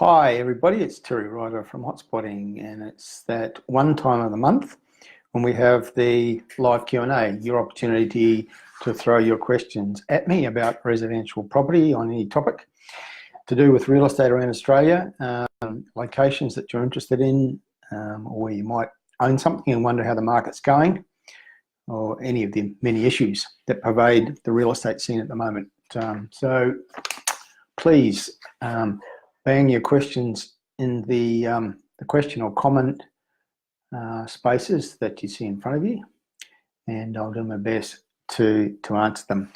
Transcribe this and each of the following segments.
Hi everybody, it's Terry Ryder from Hotspotting, and it's that one time of the month when we have the live Q&A, your opportunity to throw your questions at me about residential property on any topic to do with real estate around Australia, locations that you're interested in, or where you might own something and wonder how the market's going, or any of the many issues that pervade the real estate scene at the moment. So please bang your questions in the question or comment spaces that you see in front of you, and I'll do my best to answer them.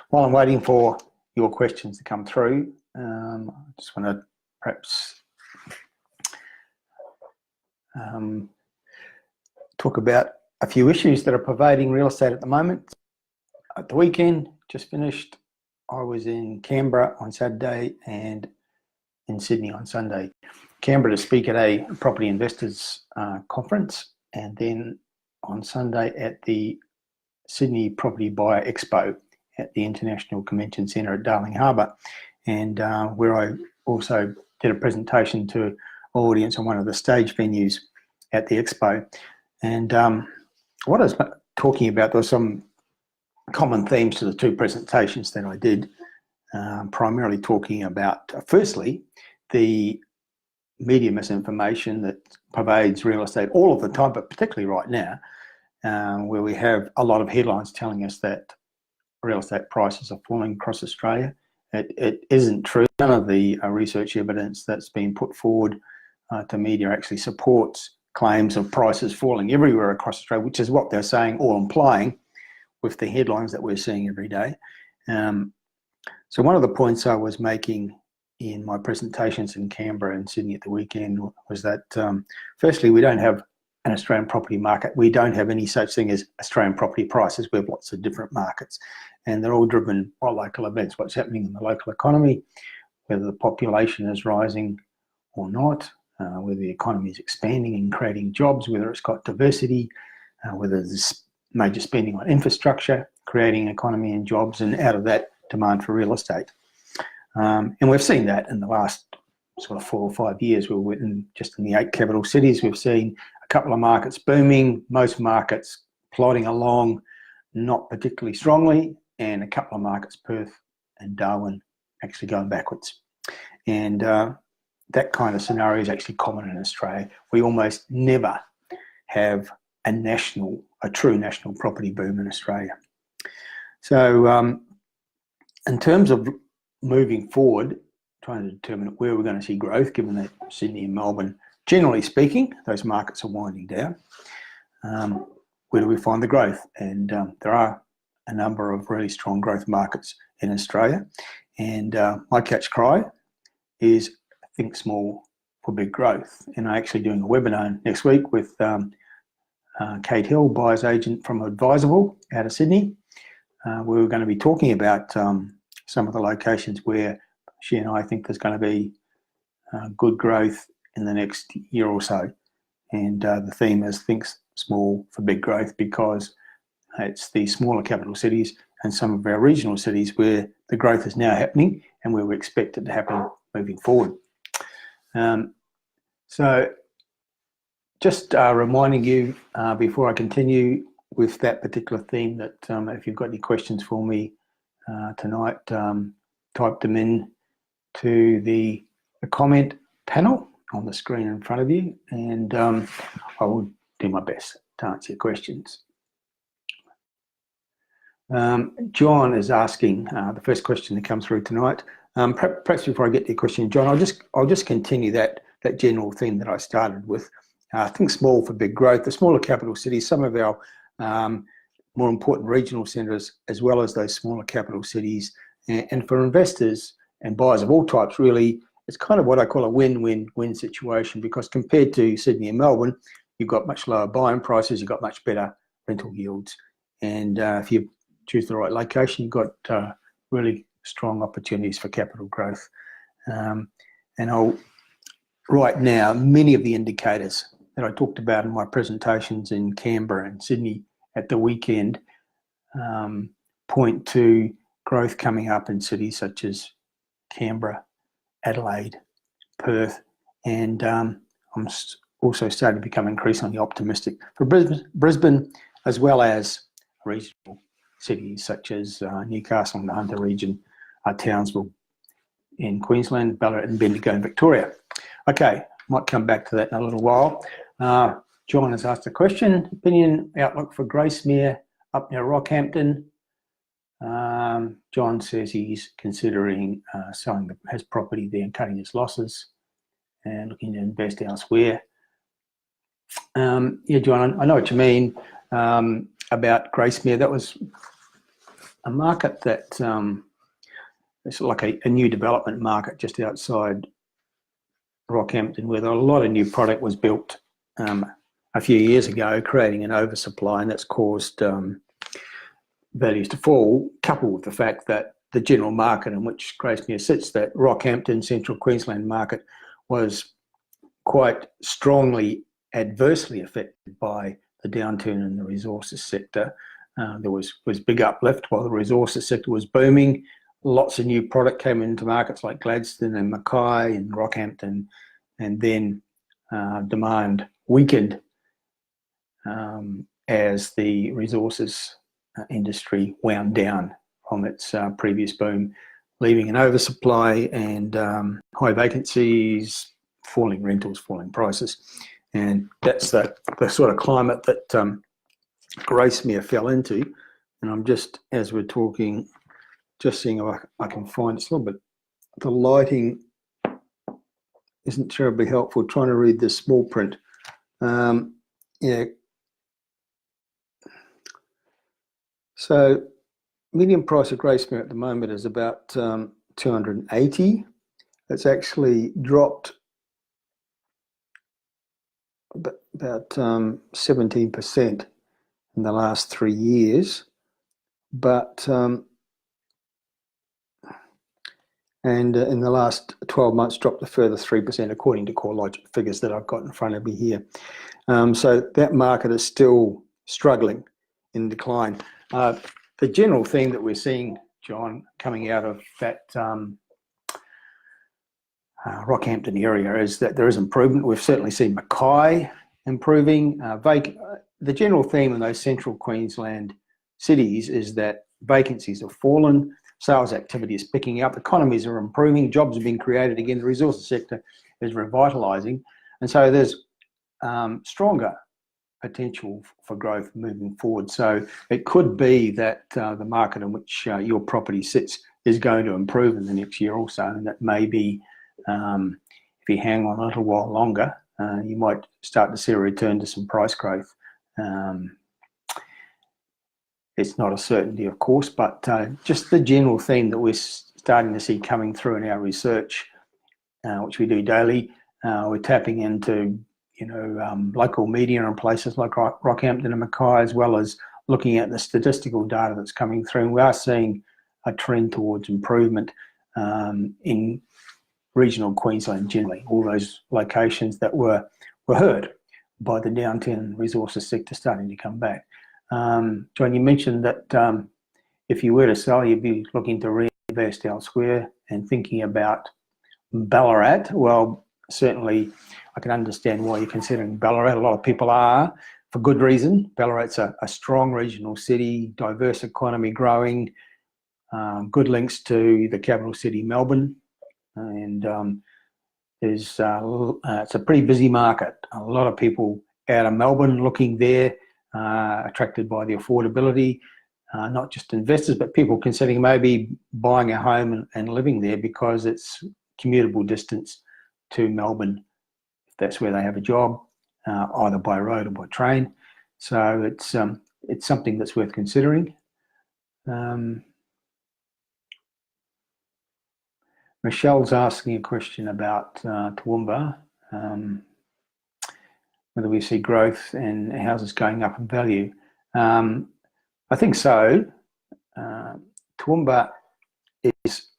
While I'm waiting for your questions to come through, I just want to perhaps talk about a few issues that are pervading real estate at the moment. At the weekend, just finished, I was in Canberra on Saturday and in Sydney on Sunday. Canberra to speak at a property investors conference, and then on Sunday at the Sydney Property Buyer Expo at the International Convention Centre at Darling Harbour, and where I also did a presentation to an audience on one of the stage venues at the Expo. And what I was talking about, there were some common themes to the two presentations that I did, primarily talking about, firstly, the media misinformation that pervades real estate all of the time, but particularly right now, where we have a lot of headlines telling us that real estate prices are falling across Australia. It isn't true. None of the research evidence that's been put forward to media actually supports claims of prices falling everywhere across Australia, which is what they're saying or implying with the headlines that we're seeing every day. So one of the points I was making in my presentations in Canberra and Sydney at the weekend was that, firstly, we don't have an Australian property market. We don't have any such thing as Australian property prices. We have lots of different markets, and they're all driven by local events, what's happening in the local economy, whether the population is rising or not, whether the economy is expanding and creating jobs, whether it's got diversity, whether there's major spending on infrastructure, creating economy and jobs, and out of that, demand for real estate. And we've seen that in the last sort of 4 or 5 years. Just in the 8 capital cities, we've seen a couple of markets booming, most markets plodding along not particularly strongly, and a couple of markets, Perth and Darwin, actually going backwards. And that kind of scenario is actually common in Australia. We almost never have a true national property boom in Australia. So in terms of moving forward, trying to determine where we're going to see growth, given that Sydney and Melbourne, generally speaking, those markets are winding down, where do we find the growth? And there are a number of really strong growth markets in Australia, and my catch cry is think small for big growth. And I'm actually doing a webinar next week with Kate Hill, buyer's agent from Advisable out of Sydney. We're going to be talking about some of the locations where she and I think there's going to be good growth in the next year or so. And the theme is think small for big growth, because it's the smaller capital cities and some of our regional cities where the growth is now happening and where we expect it to happen moving forward. So just reminding you before I continue with that particular theme that if you've got any questions for me tonight, type them in to the comment panel on the screen in front of you, and I will do my best to answer your questions. John is asking the first question that comes through tonight. Perhaps before I get to your question, John, I'll just continue that general theme that I started with. Think small for big growth. The smaller capital cities, some of our more important regional centres, as well as those smaller capital cities, and for investors and buyers of all types, really, it's kind of what I call a win-win-win situation, because compared to Sydney and Melbourne, you've got much lower buying prices, you've got much better rental yields, and if you choose the right location, you've got really strong opportunities for capital growth. Right now, many of the indicators that I talked about in my presentations in Canberra and Sydney at the weekend point to growth coming up in cities such as Canberra, Adelaide, Perth, and I'm also starting to become increasingly optimistic for Brisbane, as well as regional cities such as Newcastle in the Hunter region, Townsville in Queensland, Ballarat and Bendigo in Victoria. Okay, might come back to that in a little while. John has asked a question, opinion outlook for Gracemere up near Rockhampton. John says he's considering selling his property there and cutting his losses and looking to invest elsewhere. Yeah, John, I know what you mean about Gracemere. That was a market that it's like a new development market just outside Rockhampton, where a lot of new product was built a few years ago, creating an oversupply, and that's caused values to fall, coupled with the fact that the general market in which Gracemere sits, that Rockhampton, Central Queensland market, was quite strongly adversely affected by the downturn in the resources sector. There was big uplift while the resources sector was booming. Lots of new product came into markets like Gladstone and Mackay and Rockhampton, and then demand weakened as the resources industry wound down from its previous boom, leaving an oversupply and high vacancies, falling rentals, falling prices. And that's the sort of climate that Gracemere fell into. And I'm just, as we're talking, just seeing if I can find it. A little bit, the lighting isn't terribly helpful, trying to read the small print. Yeah. So median price of Gracemere at the moment is about 280. It's actually dropped about 17% in the last 3 years, but and in the last 12 months dropped a further 3% according to CoreLogic figures that I've got in front of me here. So that market is still struggling in decline. The general theme that we're seeing, John, coming out of that Rockhampton area is that there is improvement. We've certainly seen Mackay improving. The general theme in those central Queensland cities is that vacancies have fallen, sales activity is picking up, economies are improving, jobs are being created again, the resources sector is revitalising, and so there's stronger potential for growth moving forward. So it could be that the market in which your property sits is going to improve in the next year or so, and that maybe if you hang on a little while longer, you might start to see a return to some price growth. It's not a certainty, of course, but just the general theme that we're starting to see coming through in our research, which we do daily. We're tapping into local media in places like Rockhampton and Mackay, as well as looking at the statistical data that's coming through. And we are seeing a trend towards improvement in regional Queensland generally, all those locations that were hurt by the downturn resources sector starting to come back. John, you mentioned that if you were to sell, you'd be looking to reinvest elsewhere and thinking about Ballarat. Well, certainly I can understand why you're considering Ballarat. A lot of people are, for good reason. Ballarat's a strong regional city, diverse economy growing, good links to the capital city, Melbourne, and it's a pretty busy market. A lot of people out of Melbourne looking there, attracted by the affordability, not just investors, but people considering maybe buying a home and living there because it's commutable distance to Melbourne, if that's where they have a job, either by road or by train. So it's something that's worth considering. Michelle's asking a question about Toowoomba, whether we see growth and houses going up in value. I think so. Toowoomba is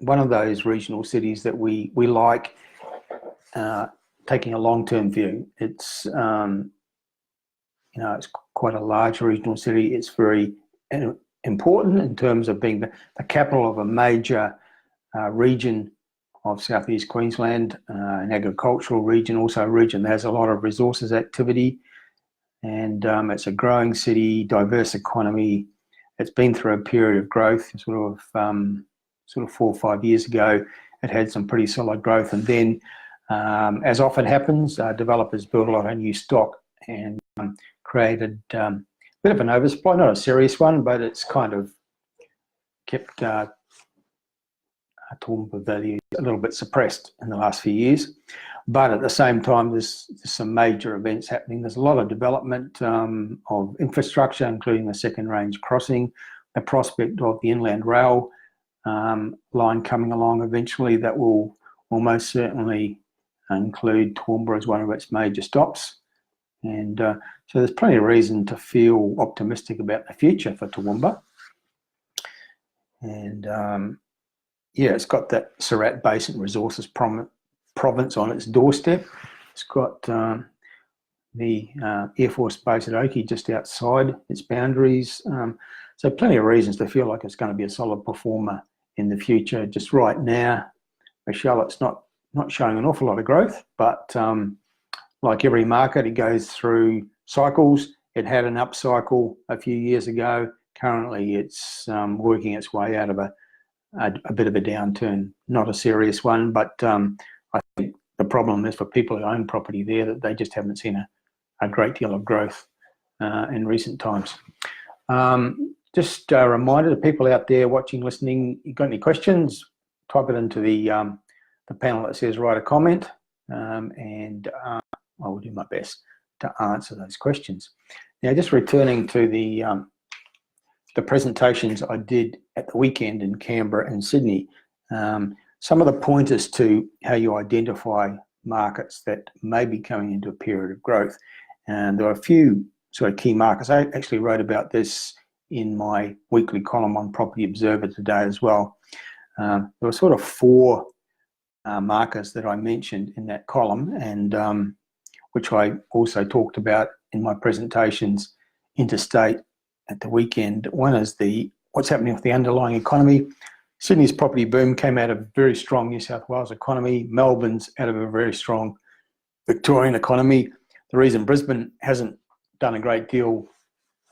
one of those regional cities that we like taking a long-term view. It's it's quite a large regional city. It's very important in terms of being the capital of a major region of southeast Queensland, an agricultural region, also a region that has a lot of resources activity, and it's a growing city, diverse economy. It's been through a period of growth, sort of 4 or 5 years ago. It had some pretty solid growth, and then, as often happens, developers built a lot of new stock and created a bit of an oversupply, not a serious one, but it's kind of kept Toowoomba values a little bit suppressed in the last few years. But at the same time, there's some major events happening. There's a lot of development of infrastructure, including the second range crossing, the prospect of the inland rail line coming along eventually that will almost certainly include Toowoomba as one of its major stops. And so there's plenty of reason to feel optimistic about the future for Toowoomba. And yeah, it's got that Surat Basin Resources province on its doorstep. It's got the Air Force Base at Oakey just outside its boundaries. So plenty of reasons to feel like it's going to be a solid performer in the future. Just right now, Michelle, it's not showing an awful lot of growth, but like every market, it goes through cycles. It had an up cycle a few years ago. Currently, it's working its way out of a bit of a downturn, not a serious one, but I think the problem is for people who own property there that they just haven't seen a great deal of growth in recent times. Just a reminder to people out there watching, listening, you got any questions, type it into the panel that says write a comment, and I will do my best to answer those questions. Now, just returning to the presentations I did at the weekend in Canberra and Sydney, some of the pointers to how you identify markets that may be coming into a period of growth. And there are a few sort of key markets. I actually wrote about this in my weekly column on Property Observer today as well. There were sort of 4 markers that I mentioned in that column, and which I also talked about in my presentations interstate at the weekend. One is what's happening with the underlying economy. Sydney's property boom came out of a very strong New South Wales economy. Melbourne's out of a very strong Victorian economy. The reason Brisbane hasn't done a great deal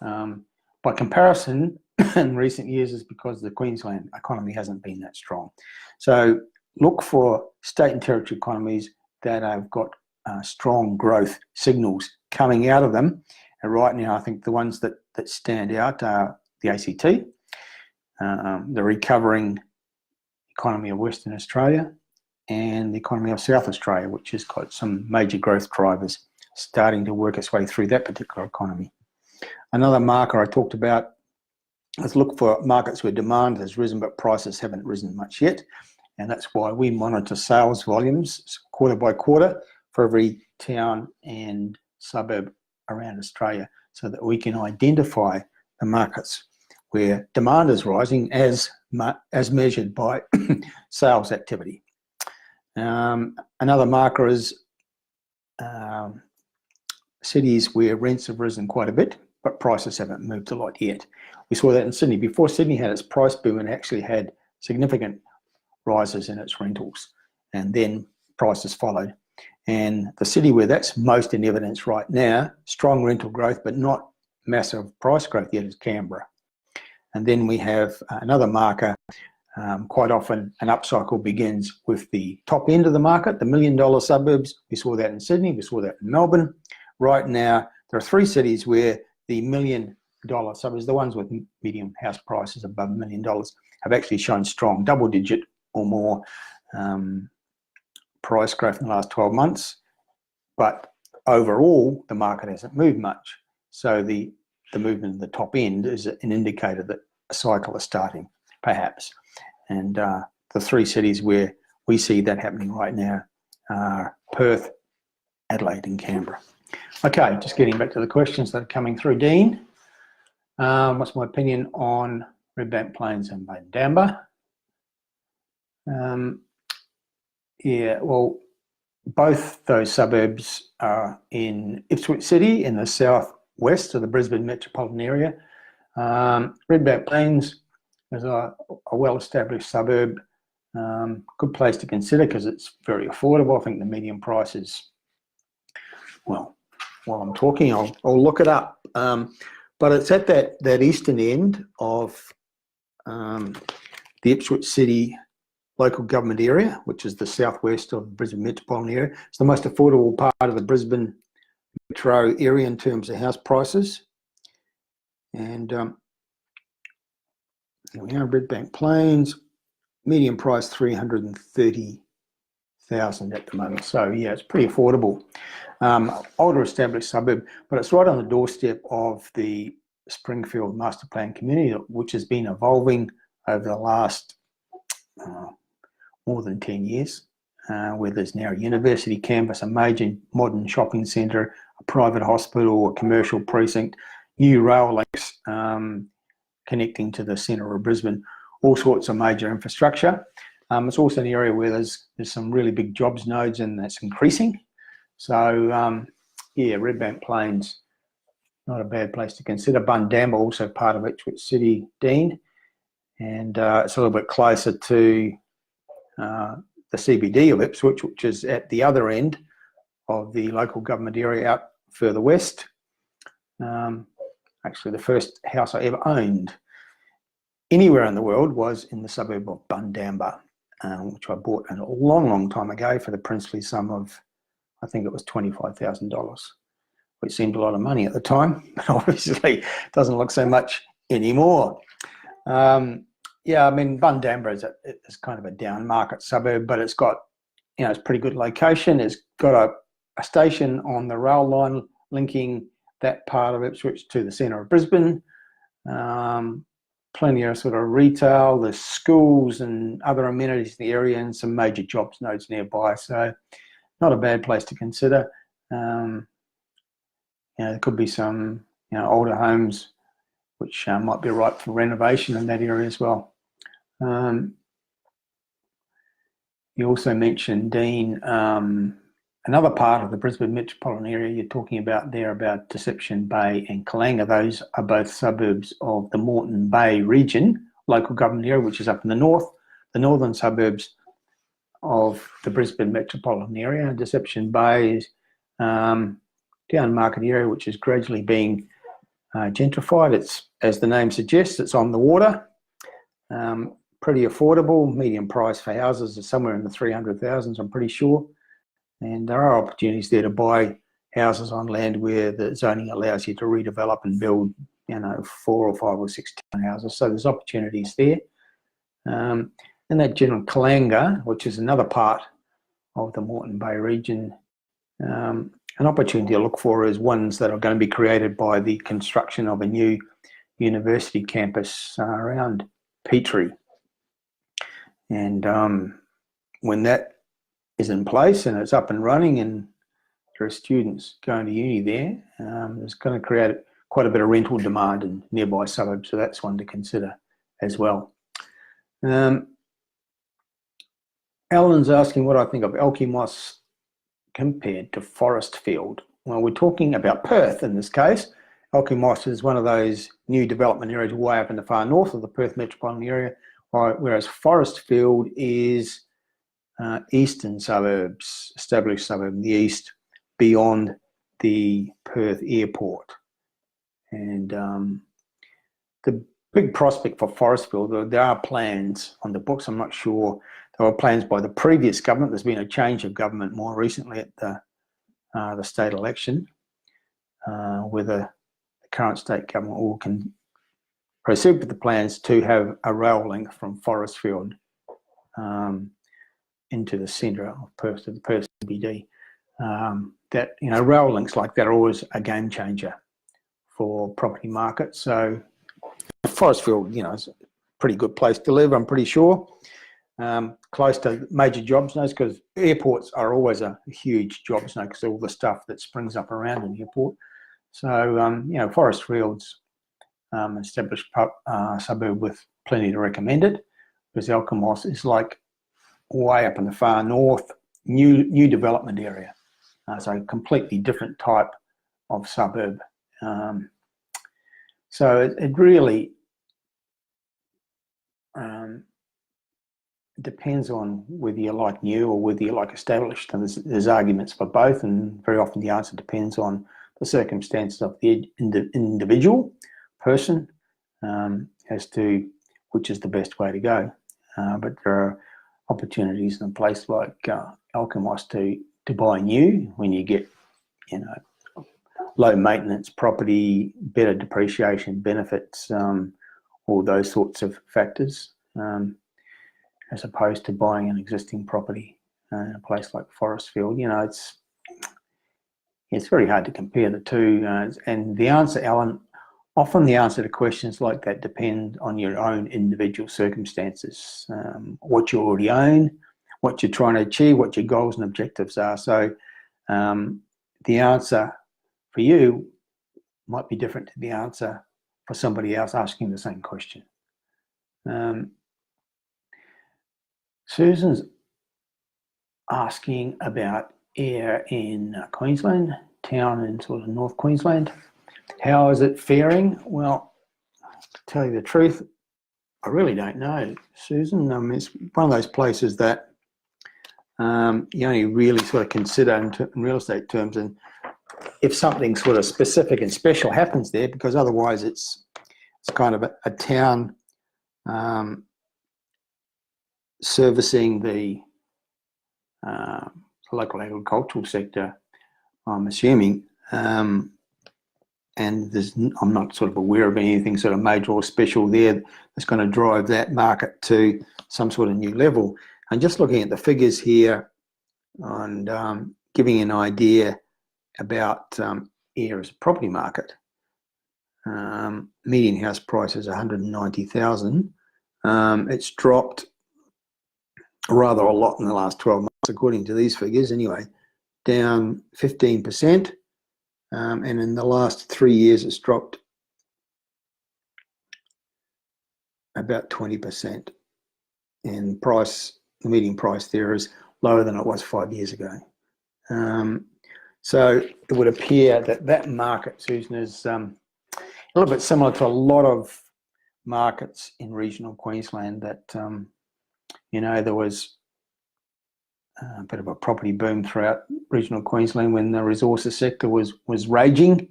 by comparison in recent years is because the Queensland economy hasn't been that strong. So look for state and territory economies that have got strong growth signals coming out of them. And right now, I think the ones that stand out are the ACT, the recovering economy of Western Australia, and the economy of South Australia, which has got some major growth drivers starting to work its way through that particular economy. Another marker I talked about is look for markets where demand has risen but prices haven't risen much yet, and that's why we monitor sales volumes quarter by quarter for every town and suburb around Australia, so that we can identify the markets where demand is rising as measured by sales activity. Another marker is cities where rents have risen quite a bit, but prices haven't moved a lot yet. We saw that in Sydney. Before Sydney had its price boom, it actually had significant rises in its rentals, and then prices followed. And the city where that's most in evidence right now, strong rental growth, but not massive price growth yet, is Canberra. And then we have another marker. Quite often an upcycle begins with the top end of the market, the $1 million suburbs. We saw that in Sydney, we saw that in Melbourne. Right now, there are 3 cities where the $1 million suburbs, the ones with medium house prices above $1 million, have actually shown strong double-digit or more price growth in the last 12 months. But overall, the market hasn't moved much. So the movement in the top end is an indicator that a cycle is starting, perhaps. And the 3 cities where we see that happening right now are Perth, Adelaide and Canberra. Okay, just getting back to the questions that are coming through. Dean, what's my opinion on Redbank Plains and Bundamba? Yeah, well, both those suburbs are in Ipswich City in the southwest of the Brisbane metropolitan area. Redbank Plains is a well-established suburb Good place to consider because it's very affordable. I think the median price is, well, while I'm talking, I'll look it up. But it's at that eastern end of the Ipswich City local government area, which is the southwest of the Brisbane metropolitan area. It's the most affordable part of the Brisbane metro area in terms of house prices. And here we are, Redbank Plains, median price 330,000 at the moment. So yeah, it's pretty affordable. Older established suburb, but it's right on the doorstep of the Springfield Master Plan community, which has been evolving over the last more than 10 years, where there's now a university campus, a major modern shopping centre, a private hospital, a commercial precinct, new rail links connecting to the centre of Brisbane, all sorts of major infrastructure. It's also an area where there's some really big jobs nodes, and that's increasing. So yeah, Redbank Plains, not a bad place to consider. Bundamba, also part of Ipswich City Dean, and it's a little bit closer to the CBD of Ipswich, which is at the other end of the local government area out further west. Actually, the first house I ever owned anywhere in the world was in the suburb of Bundamba, which I bought a long time ago for the princely sum of, I think it was $25,000, which seemed a lot of money at the time, but obviously it doesn't look so much anymore. Yeah, I mean, Bundamba is kind of a down market suburb, but it's got, it's pretty good location. It's got a station on the rail line linking that part of Ipswich to the centre of Brisbane. Plenty of sort of retail, there's schools and other amenities in the area, and some major jobs nodes nearby. So not a bad place to consider. There could be some older homes which might be ripe for renovation in that area as well. You also mentioned, Dean, another part of the Brisbane metropolitan area you're talking about there, about Deception Bay and Kalanga. Those are both suburbs of the Moreton Bay region, local government area, which is up in the north, the northern suburbs of the Brisbane metropolitan area. Deception Bay is down market area, which is gradually being gentrified. It's, as the name suggests, it's on the water. Pretty affordable. Median price for houses is somewhere in the 300,000s, I'm pretty sure. And there are opportunities there to buy houses on land where the zoning allows you to redevelop and build, 4 or 5 or 6 townhouses. So there's opportunities there. And that general Kalanga, which is another part of the Moreton Bay region, an opportunity to look for is ones that are going to be created by the construction of a new university campus around Petrie. And when that is in place and it's up and running and there are students going to uni there, it's going to create quite a bit of rental demand in nearby suburbs, so that's one to consider as well. Alan's asking what I think of Elkie Moss compared to Forestfield. Well, we're talking about Perth in this case. Elkie Moss is one of those new development areas way up in the far north of the Perth metropolitan area, whereas Forestfield is eastern suburbs, established suburb in the east beyond the Perth airport. And the big prospect for Forestfield, there are plans on the books. I'm not sure. There were plans by the previous government. There's been a change of government more recently at the state election, whether the current state government can proceed with the plans to have a rail link from Forestfield into the centre of Perth, to the Perth CBD. That rail links like that are always a game changer for property markets. So Forestfield, is a pretty good place to live, I'm pretty sure. Close to major jobs nodes, because airports are always a huge jobs node because of all the stuff that springs up around an airport. So Forestfield's established suburb with plenty to recommend it, because Elkie Moss is like way up in the far north, new development area. So a completely different type of suburb. So it really depends on whether you like new or whether you like established, and there's arguments for both, and very often the answer depends on the circumstances of the individual person as to which is the best way to go. But there are opportunities in a place like Alkimos to buy new when you get, low maintenance property, better depreciation benefits, all those sorts of factors, as opposed to buying an existing property in a place like Forestfield. It's very hard to compare the two. And the answer, Alan, often the answer to questions like that depend on your own individual circumstances, what you already own, what you're trying to achieve, what your goals and objectives are. So the answer for you might be different to the answer for somebody else asking the same question. Susan's asking about air in Queensland, town in sort of North Queensland. How is it faring? Well, to tell you the truth, I really don't know, Susan. It's one of those places that you only really sort of consider in real estate terms, and if something sort of specific and special happens there, because otherwise it's kind of a town servicing the local agricultural sector, I'm assuming, and I'm not sort of aware of anything sort of major or special there that's going to drive that market to some sort of new level. And just looking at the figures here and giving an idea about air as a property market, median house price is 190,000. It's dropped rather a lot in the last 12 months, according to these figures anyway, down 15%. And in the last 3 years, it's dropped about 20%. And the median price there is lower than it was 5 years ago. So it would appear that market, Susan, is a little bit similar to a lot of markets in regional Queensland that, there was a bit of a property boom throughout regional Queensland when the resources sector was raging,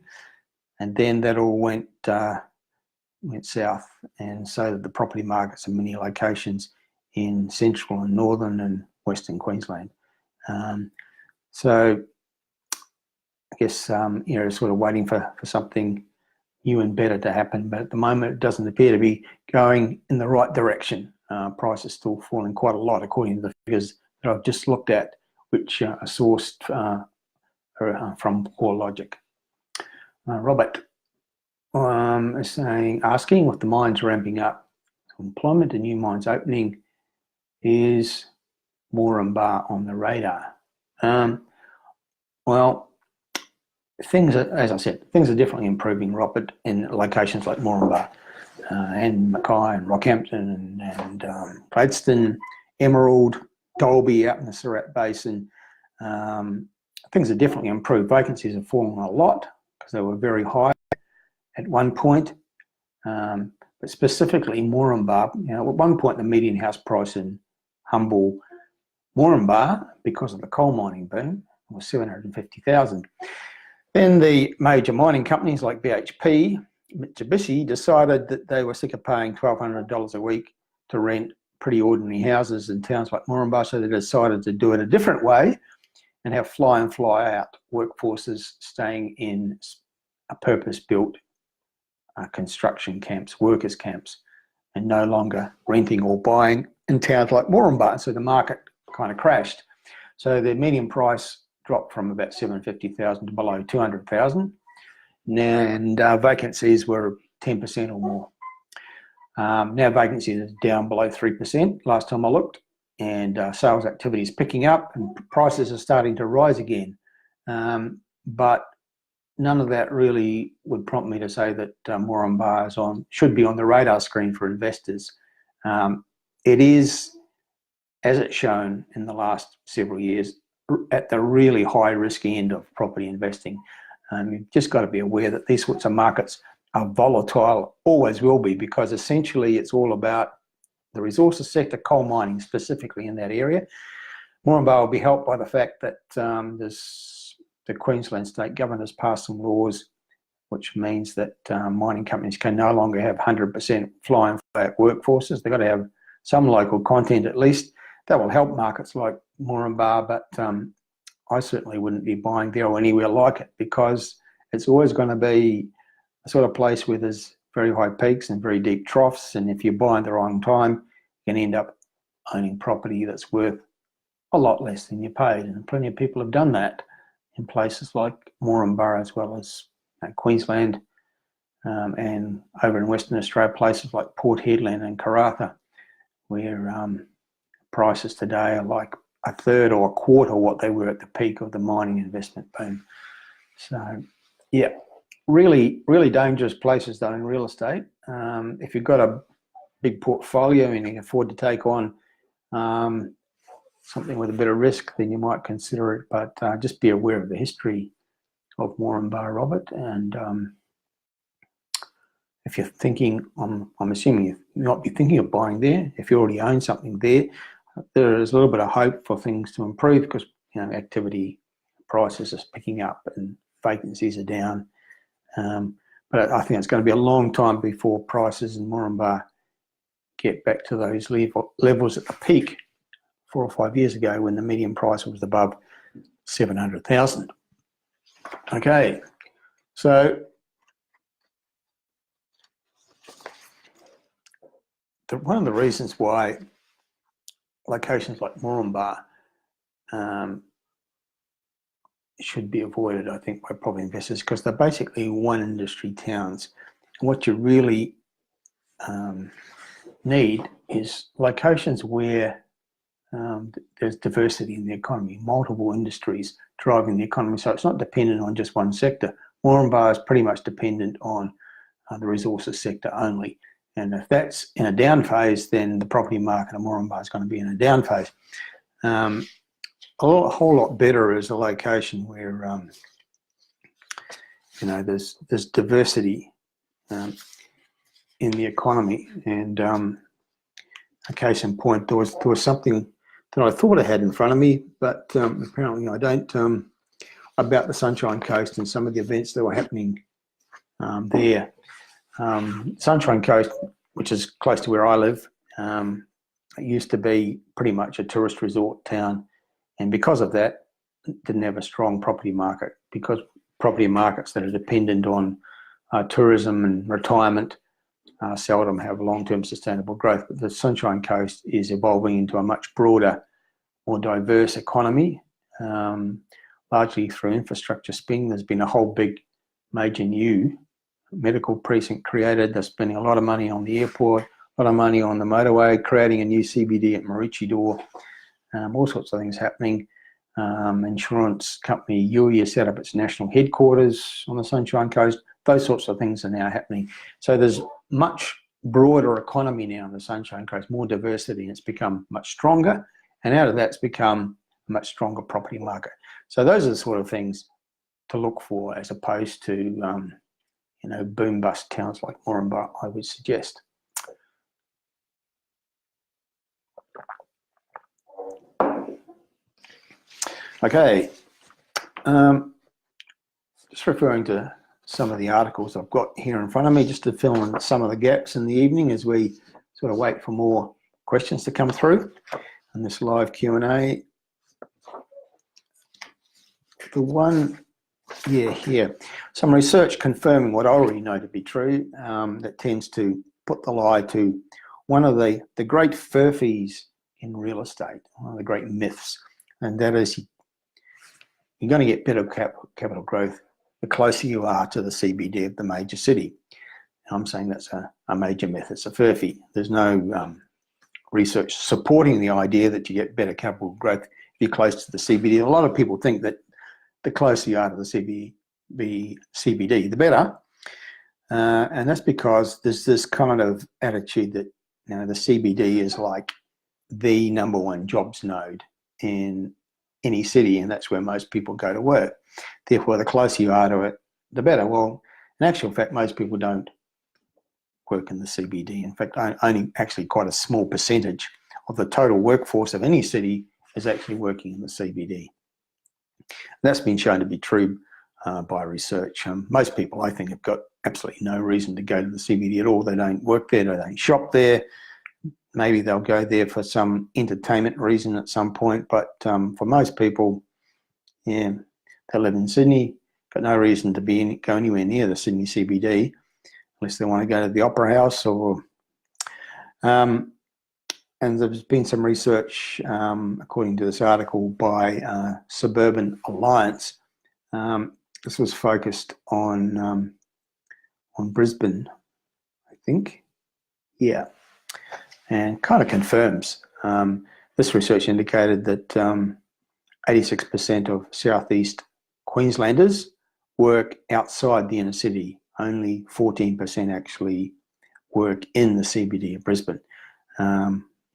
and then that all went south, and so the property markets in many locations in central and northern and western Queensland. So I guess sort of waiting for something new and better to happen, but at the moment it doesn't appear to be going in the right direction. Prices still falling quite a lot according to the figures that I've just looked at, which are sourced from CoreLogic. Robert is asking, with the mines ramping up employment and new mines opening, is Moranbah on the radar? Well, things are, as I said, things are definitely improving, Robert, in locations like Moranbah and Mackay and Rockhampton and Gladstone, Emerald, Dalby out in the Surat Basin. Things are definitely improved. Vacancies have fallen a lot because they were very high at one point. But specifically Moranbah, at one point the median house price in humble Moranbah, because of the coal mining boom, was 750,000. Then the major mining companies like BHP, Mitsubishi decided that they were sick of paying $1,200 a week to rent pretty ordinary houses in towns like Moranbah, so they decided to do it a different way and have fly in, fly out workforces staying in a purpose-built construction camps, workers' camps, and no longer renting or buying in towns like Moranbah. So the market kind of crashed. So the median price dropped from about 750,000 to below 200,000, and vacancies were 10% or more. Now vacancy is down below 3% last time I looked, and sales activity is picking up and prices are starting to rise again. But none of that really would prompt me to say that Moranbah should be on the radar screen for investors. It is, as it's shown in the last several years, at the really high risky end of property investing. You've just got to be aware that these sorts of markets are volatile, always will be, because essentially it's all about the resources sector, coal mining specifically in that area. Moranbah will be helped by the fact that the Queensland State Government has passed some laws which means that mining companies can no longer have 100% fly-in fly-out workforces. They've got to have some local content at least. That will help markets like Moranbah, but I certainly wouldn't be buying there or anywhere like it, because it's always going to be a sort of place where there's very high peaks and very deep troughs, and if you buy at the wrong time, you can end up owning property that's worth a lot less than you paid, and plenty of people have done that in places like Moranbah, as well as Queensland, and over in Western Australia, places like Port Hedland and Karratha, where prices today are like a third or a quarter what they were at the peak of the mining investment boom. So, yeah, really, really dangerous places though in real estate. If you've got a big portfolio and you can afford to take on something with a bit of risk, then you might consider it. But just be aware of the history of Moranbah, Robert. And if you're thinking, I'm assuming you might be thinking of buying there. If you already own something there, there is a little bit of hope for things to improve, because activity, prices are picking up and vacancies are down. But I think it's going to be a long time before prices in Moranbah get back to those levels at the peak 4 or 5 years ago, when the median price was above 700,000. Okay, so one of the reasons why locations like Moranbah should be avoided, I think, by property investors, because they're basically one industry towns. And what you really need is locations where there's diversity in the economy, multiple industries driving the economy, so it's not dependent on just one sector. Moranbah is pretty much dependent on the resources sector only, and if that's in a down phase, then the property market of Moranbah is going to be in a down phase. A whole lot better is a location where there's diversity in the economy. And a case in point, there was something that I thought I had in front of me, but apparently I don't, about the Sunshine Coast and some of the events that were happening there. Sunshine Coast, which is close to where I live, it used to be pretty much a tourist resort town, and because of that, it didn't have a strong property market, because property markets that are dependent on tourism and retirement seldom have long-term sustainable growth. But the Sunshine Coast is evolving into a much broader, more diverse economy, largely through infrastructure spending. There's been a whole big major new medical precinct created. They're spending a lot of money on the airport, a lot of money on the motorway, creating a new CBD at Maroochydore, all sorts of things happening. Insurance company Yui has set up its national headquarters on the Sunshine Coast. Those sorts of things are now happening. So there's much broader economy now on the Sunshine Coast, more diversity, and it's become much stronger. And out of that, it's become a much stronger property market. So those are the sort of things to look for, as opposed to boom bust towns like Moranbah, I would suggest. Okay, just referring to some of the articles I've got here in front of me, just to fill in some of the gaps in the evening as we sort of wait for more questions to come through in this live Q&A. The one, here, some research confirming what I already know to be true, that tends to put the lie to one of the great furphies in real estate, one of the great myths, and that is you're going to get better capital growth the closer you are to the CBD of the major city. I'm saying that's a major myth. It's a furphy. There's no research supporting the idea that you get better capital growth if you're close to the CBD. A lot of people think that the closer you are to the CBD, the better. And that's because there's this kind of attitude that the CBD is like the number one jobs node in any city, and that's where most people go to work. Therefore, the closer you are to it, the better. Well, in actual fact, most people don't work in the CBD. In fact, only actually quite a small percentage of the total workforce of any city is actually working in the CBD. That's been shown to be true by research. Most people, I think, have got absolutely no reason to go to the CBD at all. They don't work there, they don't shop there. Maybe they'll go there for some entertainment reason at some point, but for most people, yeah, they live in Sydney, got no reason to go anywhere near the Sydney CBD unless they want to go to the Opera House or... and there's been some research, according to this article, by Suburban Alliance. This was focused on Brisbane, I think. Yeah, and kind of confirms. This research indicated that 86% of southeast Queenslanders work outside the inner city. Only 14% actually work in the CBD of Brisbane.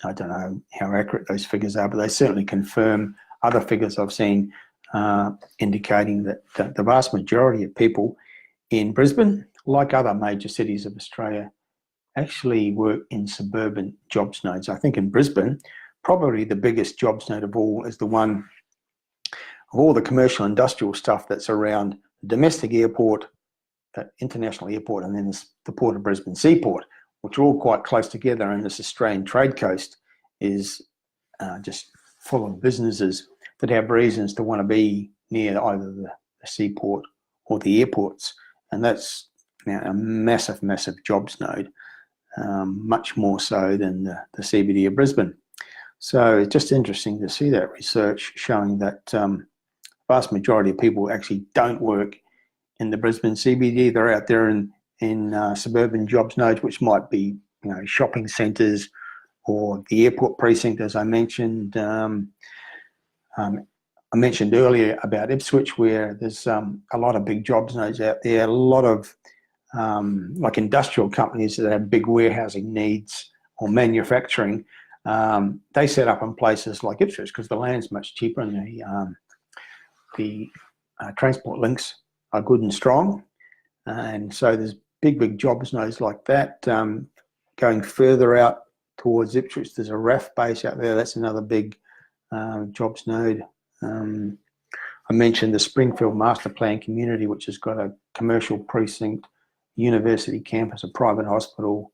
I don't know how accurate those figures are, but they certainly confirm other figures I've seen indicating that the vast majority of people in Brisbane, like other major cities of Australia, actually work in suburban jobs nodes. I think in Brisbane, probably the biggest jobs node of all is the one of all the commercial industrial stuff that's around the domestic airport, the international airport, and then the Port of Brisbane Seaport, which are all quite close together, and this Australian trade coast is just full of businesses that have reasons to want to be near either the seaport or the airports, and that's a massive, massive jobs node, much more so than the CBD of Brisbane. So it's just interesting to see that research showing that vast majority of people actually don't work in the Brisbane CBD. They're out there in suburban jobs nodes, which might be, shopping centres or the airport precinct, as I mentioned. I mentioned earlier about Ipswich, where there's a lot of big jobs nodes out there, a lot of like industrial companies that have big warehousing needs or manufacturing. They set up in places like Ipswich because the land's much cheaper and the transport links are good and strong. And so there's big jobs nodes like that. Going further out towards Ipswich, there's a RAF base out there. That's another big jobs node. I mentioned the Springfield Master Plan community, which has got a commercial precinct, university campus, a private hospital,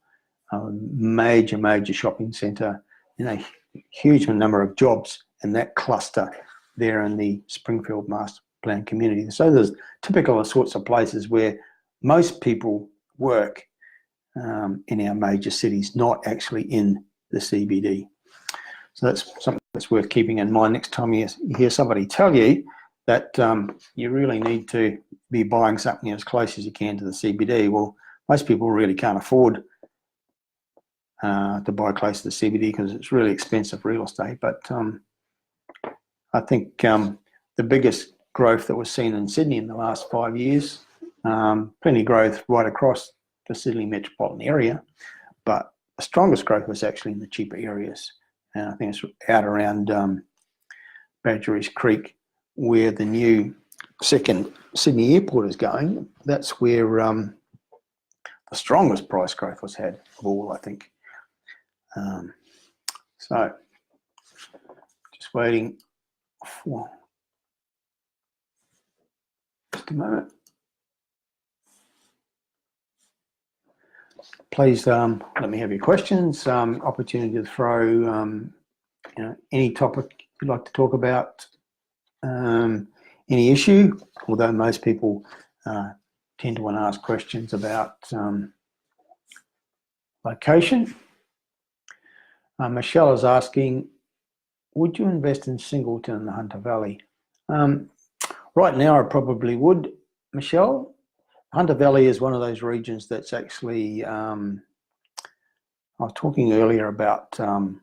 major shopping centre, huge number of jobs in that cluster there in the Springfield Master Plan community. So there's typical sorts of places where most people work in our major cities, not actually in the CBD. So that's something that's worth keeping in mind next time you hear somebody tell you that you really need to be buying something as close as you can to the CBD. Well, most people really can't afford to buy close to the CBD because it's really expensive real estate. But I think the biggest growth that was seen in Sydney in the last 5 years, plenty of growth right across the Sydney metropolitan area, but the strongest growth was actually in the cheaper areas. And I think it's out around Badgerys Creek, where the new second Sydney airport is going. That's where the strongest price growth was had of all, I think. So just waiting for just a moment. Please let me have your questions. Opportunity to throw any topic you'd like to talk about, any issue, although most people tend to want to ask questions about location. Michelle is asking, would you invest in Singleton in the Hunter Valley? Right now I probably would, Michelle. Hunter Valley is one of those regions that's actually, I was talking earlier about the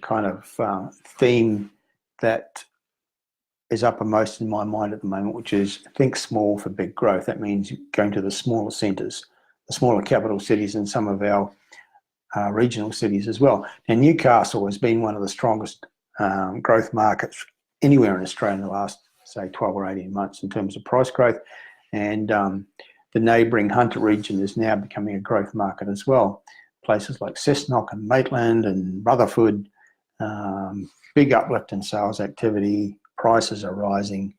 kind of theme that is uppermost in my mind at the moment, which is think small for big growth. That means going to the smaller centres, the smaller capital cities, and some of our regional cities as well. And Newcastle has been one of the strongest growth markets anywhere in Australia in the last, say, 12 or 18 months in terms of price growth. And the neighbouring Hunter region is now becoming a growth market as well. Places like Cessnock and Maitland and Rutherford, big uplift in sales activity, prices are rising.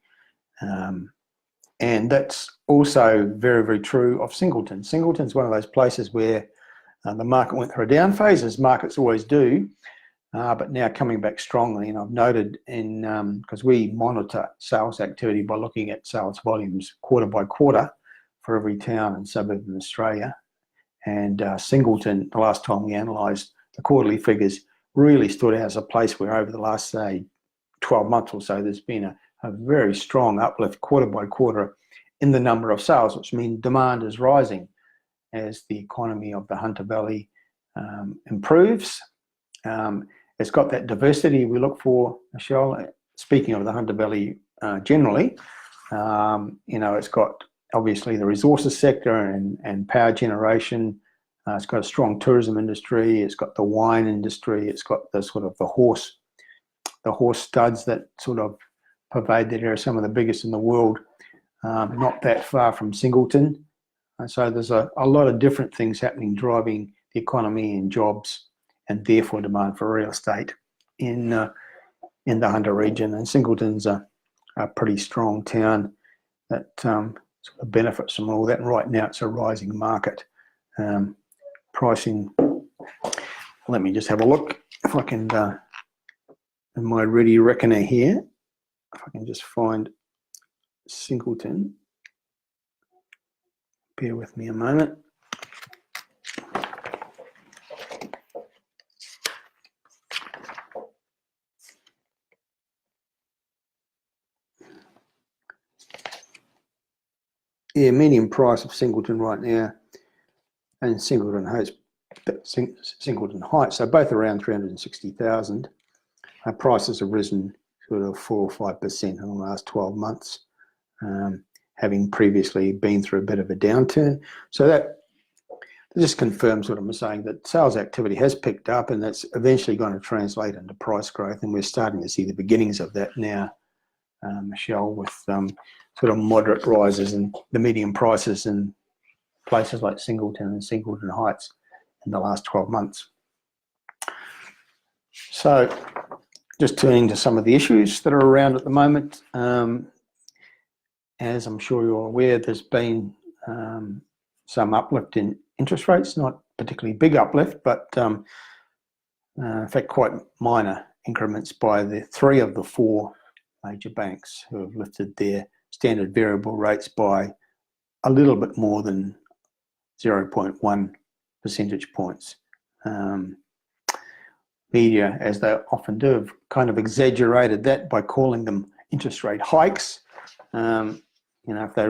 And that's also very, very true of Singleton. Singleton's one of those places where the market went through a down phase, as markets always do, but now coming back strongly. And I've noted because we monitor sales activity by looking at sales volumes quarter by quarter for every town and suburb in Australia. And Singleton, the last time we analysed the quarterly figures, really stood out as a place where over the last, say, 12 months or so, there's been a very strong uplift quarter by quarter in the number of sales, which means demand is rising as the economy of the Hunter Valley improves. It's got that diversity we look for, Michelle. Speaking of the Hunter Valley generally, it's got obviously the resources sector and power generation. It's got a strong tourism industry. It's got the wine industry. It's got the sort of the horse studs that sort of pervade that area, some of the biggest in the world, not that far from Singleton. So there's a lot of different things happening, driving the economy and jobs, and therefore demand for real estate in the Hunter region. And Singleton's a pretty strong town that sort of benefits from all that. And right now it's a rising market. Pricing, let me just have a look if I can, in my ready reckoner here, if I can just find Singleton. Bear with me a moment. Yeah, median price of Singleton right now and Singleton Heights, so both around 360,000. Prices have risen sort of 4 or 5% in the last 12 months, having previously been through a bit of a downturn. So that just confirms what I'm saying, that sales activity has picked up, and that's eventually going to translate into price growth, and we're starting to see the beginnings of that now, Michelle, with sort of moderate rises in the median prices in places like Singleton and Singleton Heights in the last 12 months. So just turning to some of the issues that are around at the moment. As I'm sure you're aware, there's been some uplift in interest rates, not particularly big uplift, but in fact quite minor increments by the 3 of the 4 major banks who have lifted their standard variable rates by a little bit more than 0.1 percentage points. Media, as they often do, have kind of exaggerated that by calling them interest rate hikes. If they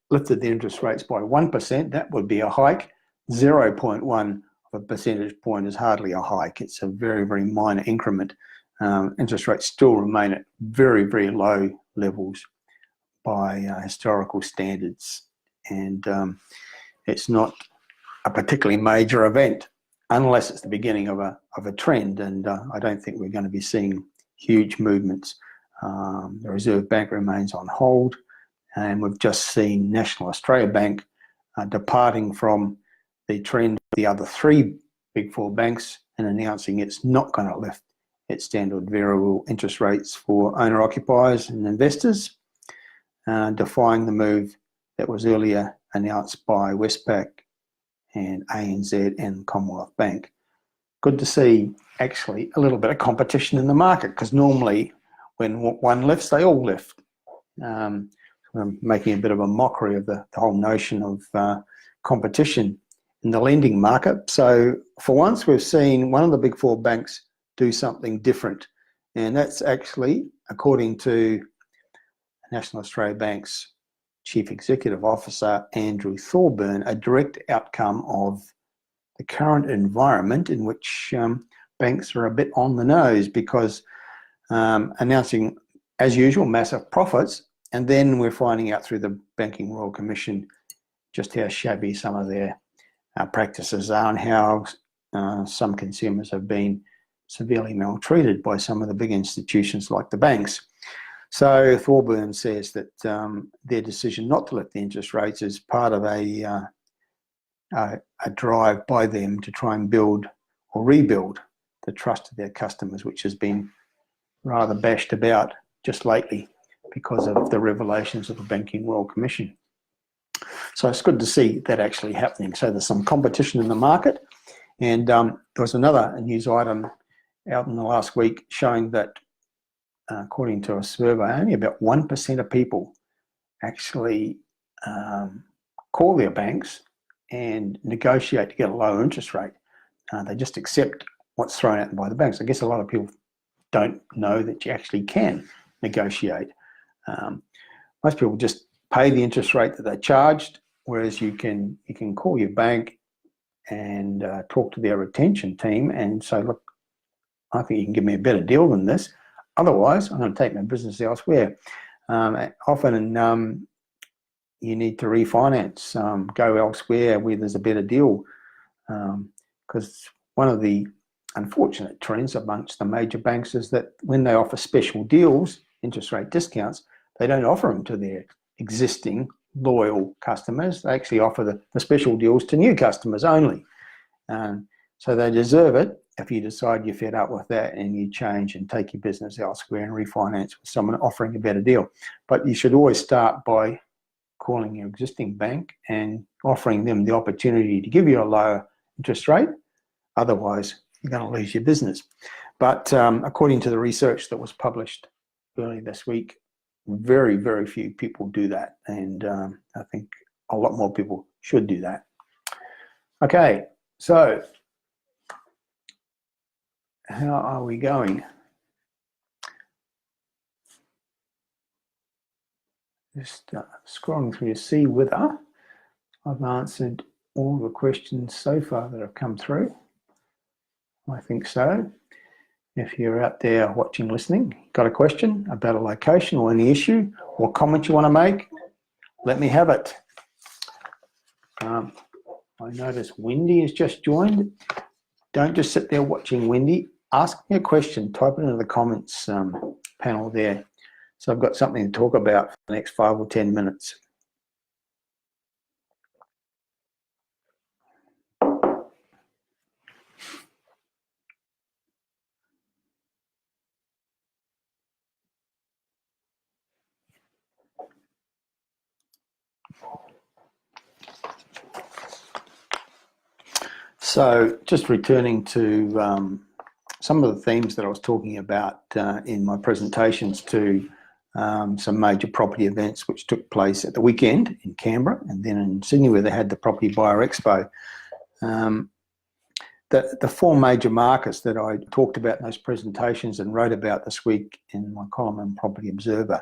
lifted the interest rates by 1%, that would be a hike. 0.1 of a percentage point is hardly a hike. It's a very, very minor increment. Interest rates still remain at very, very low levels by historical standards, and it's not a particularly major event unless it's the beginning of a trend, and I don't think we're going to be seeing huge movements. The Reserve Bank remains on hold, and we've just seen National Australia Bank departing from the trend of the other 3 Big 4 banks and announcing it's not going to lift its standard variable interest rates for owner-occupiers and investors, defying the move that was earlier announced by Westpac and ANZ and Commonwealth Bank. Good to see actually a little bit of competition in the market, because normally when one lifts, they all lift. I'm making a bit of a mockery of the whole notion of competition in the lending market. So for once, we've seen one of the Big 4 banks do something different, and that's actually, according to National Australia Bank's Chief Executive Officer Andrew Thorburn, a direct outcome of the current environment in which banks are a bit on the nose, because announcing, as usual, massive profits, and then we're finding out through the Banking Royal Commission just how shabby some of their practices are, and how some consumers have been severely maltreated by some of the big institutions like the banks. So Thorburn says that their decision not to lift the interest rates is part of a drive by them to try and build or rebuild the trust of their customers, which has been rather bashed about just lately because of the revelations of the Banking Royal Commission. So it's good to see that actually happening. So there's some competition in the market. And there was another news item out in the last week showing that, according to a survey, only about 1% of people actually call their banks and negotiate to get a lower interest rate. They just accept what's thrown at them by the banks. I guess a lot of people don't know that you actually can negotiate. Most people just pay the interest rate that they charged, whereas you can call your bank and talk to their retention team and say, look, I think you can give me a better deal than this. Otherwise, I'm going to take my business elsewhere. Often you need to refinance, go elsewhere where there's a better deal, because one of the unfortunate trends amongst the major banks is that when they offer special deals, interest rate discounts, they don't offer them to their existing loyal customers. They actually offer the special deals to new customers only. So they deserve it if you decide you're fed up with that and you change and take your business elsewhere and refinance with someone offering a better deal. But you should always start by calling your existing bank and offering them the opportunity to give you a lower interest rate. Otherwise, you're going to lose your business. But according to the research that was published earlier this week, very, very few people do that. And I think a lot more people should do that. Okay, so how are we going? Just scrolling through to see whether I've answered all the questions so far that have come through. I think so. If you're out there watching, listening, got a question about a location or any issue or comment you want to make, let me have it. I notice Wendy has just joined. Don't just sit there watching Wendy. Ask me a question. Type it into the comments panel there. So I've got something to talk about for the next 5 or 10 minutes. So just returning to some of the themes that I was talking about in my presentations to some major property events which took place at the weekend in Canberra and then in Sydney where they had the Property Buyer Expo. The 4 major markets that I talked about in those presentations and wrote about this week in my column in Property Observer,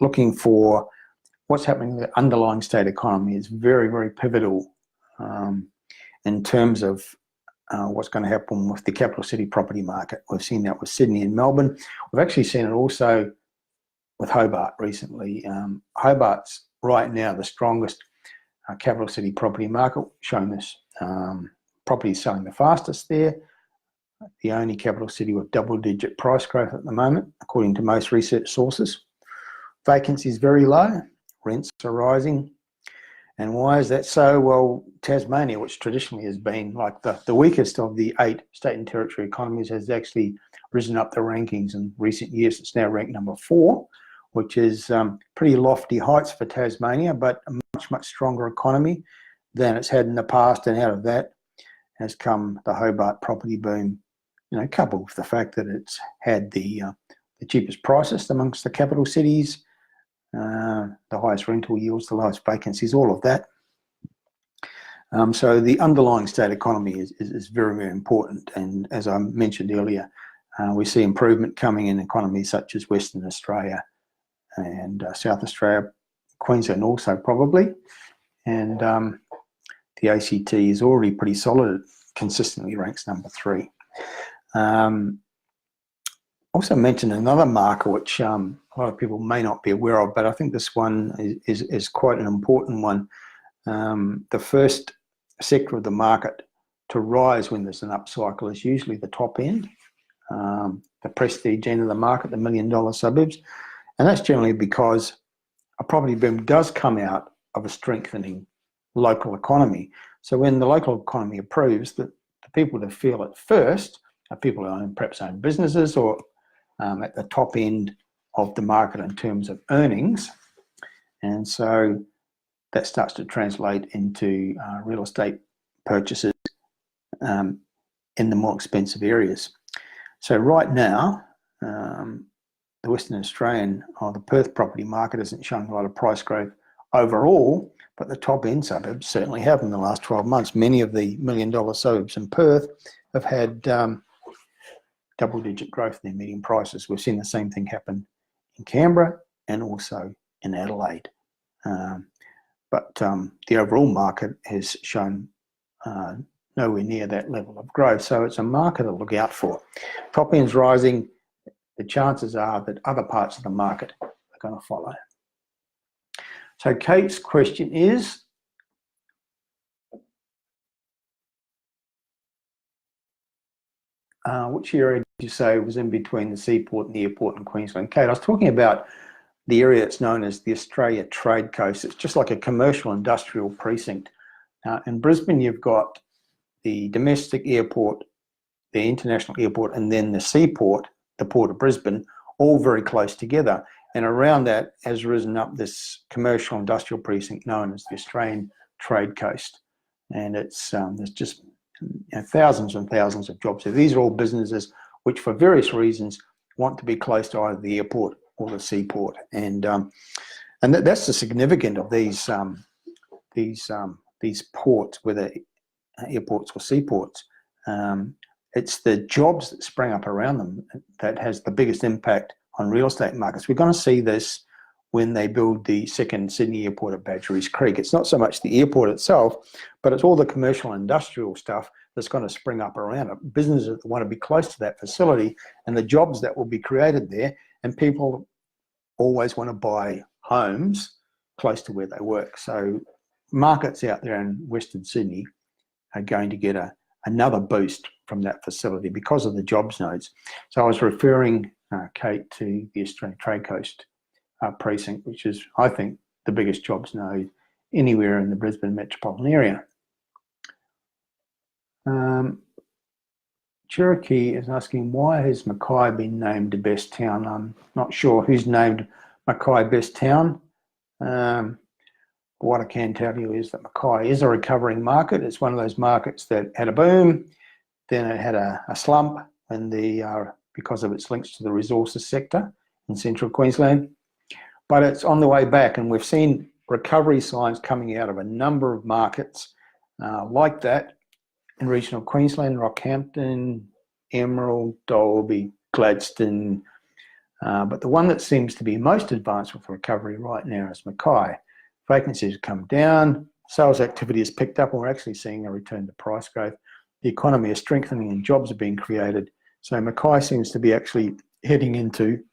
looking for what's happening in the underlying state economy is very, very pivotal in terms of what's going to happen with the capital city property market. We've seen that with Sydney and Melbourne. We've actually seen it also with Hobart recently. Hobart's right now the strongest capital city property market, showing this property selling the fastest there. The only capital city with double-digit price growth at the moment, according to most research sources. Vacancy is very low, rents are rising. And why is that so? Well, Tasmania, which traditionally has been like the weakest of the 8 state and territory economies, has actually risen up the rankings in recent years. It's now ranked number 4, which is pretty lofty heights for Tasmania, but a much, much stronger economy than it's had in the past. And out of that has come the Hobart property boom, coupled with the fact that it's had the cheapest prices amongst the capital cities, the highest rental yields, the lowest vacancies, all of that. So the underlying state economy is very, very important. And as I mentioned earlier, we see improvement coming in economies such as Western Australia and South Australia, Queensland also probably. And the ACT is already pretty solid. It consistently ranks number 3. Also mentioned another marker which a lot of people may not be aware of, but I think this one is quite an important one. The first sector of the market to rise when there's an upcycle is usually the top end, the prestige end of the market, the $1 million suburbs. And that's generally because a property boom does come out of a strengthening local economy. So when the local economy improves, the people that feel it first are people who perhaps own businesses or at the top end of the market in terms of earnings. And so that starts to translate into real estate purchases in the more expensive areas. So right now, the Western Australian or the Perth property market isn't showing a lot of price growth overall, but the top end suburbs certainly have in the last 12 months. Many of the $1 million suburbs in Perth have had double-digit growth in their median prices. We've seen the same thing happen in Canberra and also in Adelaide. But the overall market has shown nowhere near that level of growth. So it's a market to look out for. Top end's rising. The chances are that other parts of the market are going to follow. So Kate's question is, which area did you say was in between the seaport and the airport in Queensland? Kate, I was talking about the area that's known as the Australia Trade Coast. It's just like a commercial industrial precinct. In Brisbane, you've got the domestic airport, the international airport, and then the seaport, the Port of Brisbane, all very close together. And around that has risen up this commercial industrial precinct known as the Australian Trade Coast. And it's there's just thousands and thousands of jobs. So these are all businesses which for various reasons want to be close to either the airport or the seaport. And that's the significance of these ports, whether airports or seaports. It's the jobs that spring up around them that has the biggest impact on real estate markets. We're going to see this when they build the second Sydney airport at Badgerys Creek. It's not so much the airport itself, but it's all the commercial and industrial stuff that's going to spring up around it. Businesses that want to be close to that facility and the jobs that will be created there, and people always want to buy homes close to where they work. So markets out there in Western Sydney are going to get another boost from that facility because of the jobs nodes. So I was referring, Kate, to the Australian Trade Coast precinct, which is, I think, the biggest jobs node anywhere in the Brisbane metropolitan area. Cherokee is asking, why has Mackay been named the best town? I'm not sure who's named Mackay best town. What I can tell you is that Mackay is a recovering market. It's one of those markets that had a boom, then it had a slump, and because of its links to the resources sector in central Queensland. But it's on the way back, and we've seen recovery signs coming out of a number of markets like that in regional Queensland: Rockhampton, Emerald, Dalby, Gladstone. But the one that seems to be most advanced with recovery right now is Mackay. Vacancies have come down, sales activity has picked up, and we're actually seeing a return to price growth. The economy is strengthening and jobs are being created. So Mackay seems to be actually heading into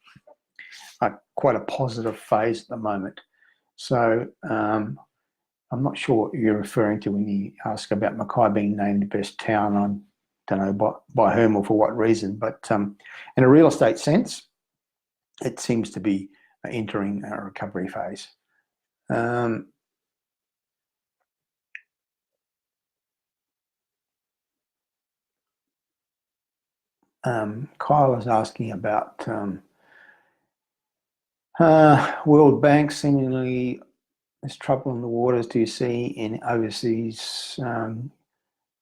quite a positive phase at the moment. So I'm not sure what you're referring to when you ask about Mackay being named the best town. I don't know by whom or for what reason, but in a real estate sense, it seems to be entering a recovery phase. Kyle is asking about World Bank seemingly there's trouble in the waters. Do you see in overseas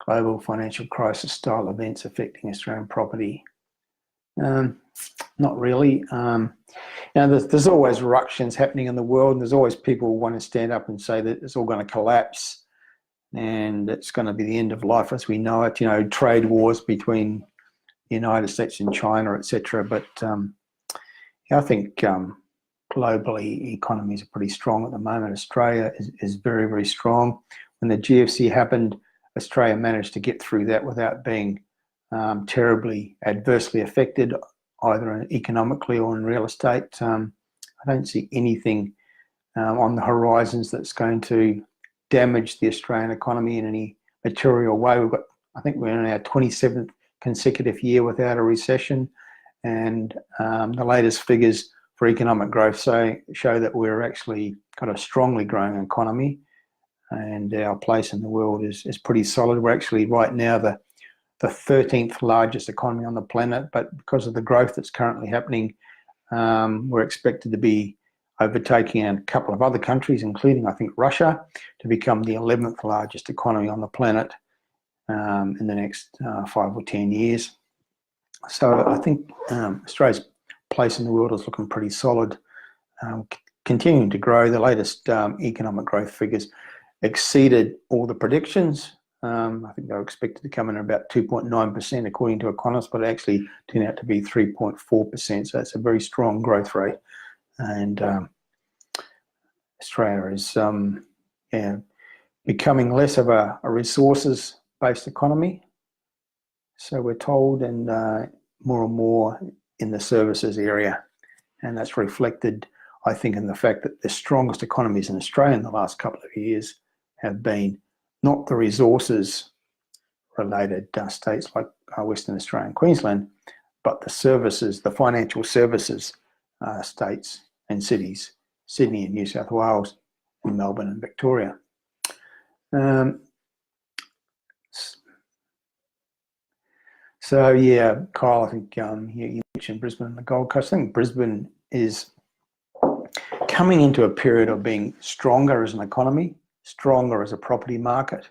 global financial crisis style events affecting Australian property? Not really. There's always ructions happening in the world, and there's always people who want to stand up and say that it's all going to collapse and it's going to be the end of life as we know it. Trade wars between the United States and China, etc. But I think globally economies are pretty strong at the moment. Australia is very, very strong. When the GFC happened, Australia managed to get through that without being terribly adversely affected, either economically or in real estate. I don't see anything on the horizons that's going to damage the Australian economy in any material way. I think we're in our 27th consecutive year without a recession, and the latest figures for economic growth show that we're actually got a strongly growing economy, and our place in the world is pretty solid. We're actually right now the 13th largest economy on the planet, but because of the growth that's currently happening, we're expected to be overtaking a couple of other countries, including, I think, Russia, to become the 11th largest economy on the planet in the next 5 or 10 years. So I think Australia's place in the world is looking pretty solid, continuing to grow. The latest economic growth figures exceeded all the predictions. I think they were expected to come in at about 2.9% according to economists, but it actually turned out to be 3.4%. So that's a very strong growth rate. And Australia is becoming less of a resources-based economy, so we're told, and more and more in the services area. And that's reflected, I think, in the fact that the strongest economies in Australia in the last couple of years have been not the resources-related states like Western Australia and Queensland, but the services, the financial services states and cities, Sydney and New South Wales, and Melbourne and Victoria. So yeah, Kyle, I think you mentioned Brisbane and the Gold Coast. I think Brisbane is coming into a period of being stronger as an economy, stronger as a property market.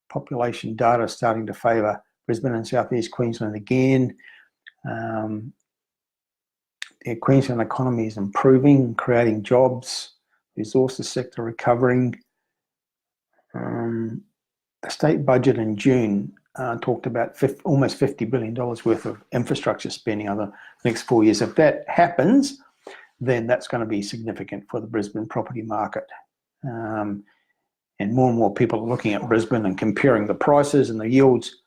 Population data is starting to favour Brisbane and Southeast Queensland again. The Queensland economy is improving, creating jobs, resources sector recovering. The state budget in June talked about almost $50 billion worth of infrastructure spending over the next 4 years. If that happens, then that's going to be significant for the Brisbane property market. And more people are looking at Brisbane and comparing the prices and the yields